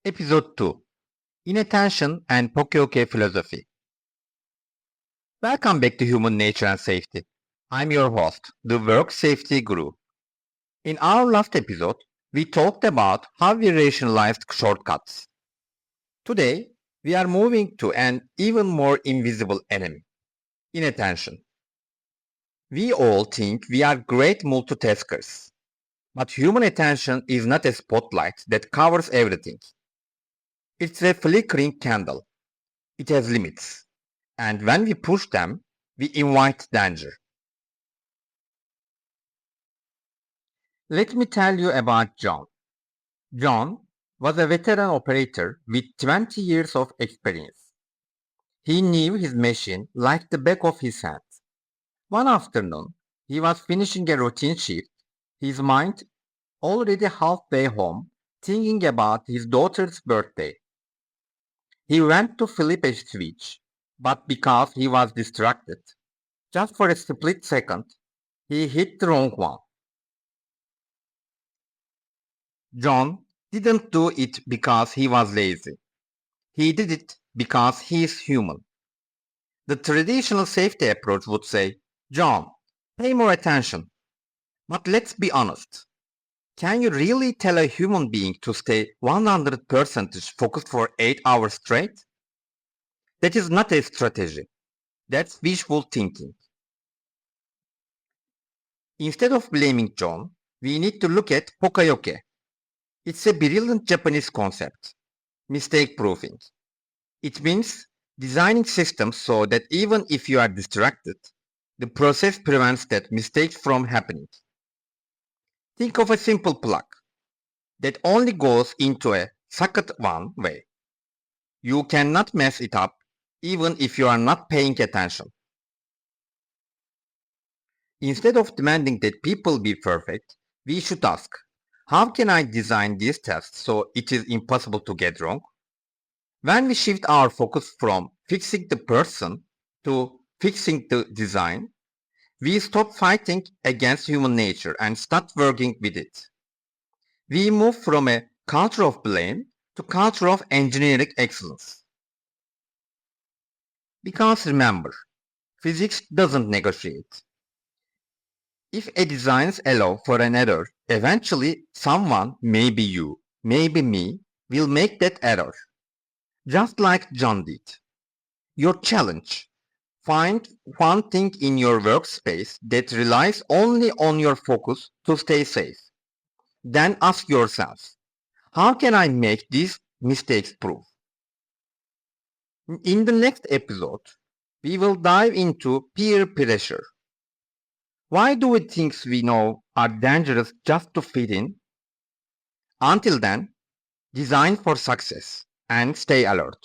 Episode 2 Inattention and Poka-Yoke Philosophy. Welcome back to Human Nature and Safety. I'm your host, the Work Safety Guru. In our last episode, we talked about how we rationalized shortcuts. Today, we are moving to an even more invisible enemy, inattention. We all think we are great multitaskers, but human attention is not a spotlight that covers everything. It's a flickering candle. It has limits, and when we push them, we invite danger. Let me tell you about John. John was a veteran operator with 20 years of experience. He knew his machine like the back of his hand. One afternoon, he was finishing a routine shift, his mind already halfway home, thinking about his daughter's birthday. He went to flip a switch, but because he was distracted, just for a split second, he hit the wrong one. John didn't do it because he was lazy. He did it because he is human. The traditional safety approach would say, John, pay more attention. But let's be honest. Can you really tell a human being to stay 100% focused for 8 hours straight? That is not a strategy. That's wishful thinking. Instead of blaming John, we need to look at Poka-Yoke. It's a brilliant Japanese concept, mistake proofing. It means designing systems so that even if you are distracted, the process prevents that mistake from happening. Think of a simple plug that only goes into a socket one way. You cannot mess it up even if you are not paying attention. Instead of demanding that people be perfect, we should ask, how can I design this test so it is impossible to get wrong? When we shift our focus from fixing the person to fixing the design, we stop fighting against human nature and start working with it. We move from a culture of blame to culture of engineering excellence. Because remember, physics doesn't negotiate. If a designs allow for an error, eventually someone, maybe you, maybe me, will make that error. Just like John did. Your challenge. Find one thing in your workspace that relies only on your focus to stay safe. Then ask yourself, how can I make these mistakes proof? In the next episode, we will dive into peer pressure. Why do we think we know are dangerous just to fit in? Until then, design for success and stay alert.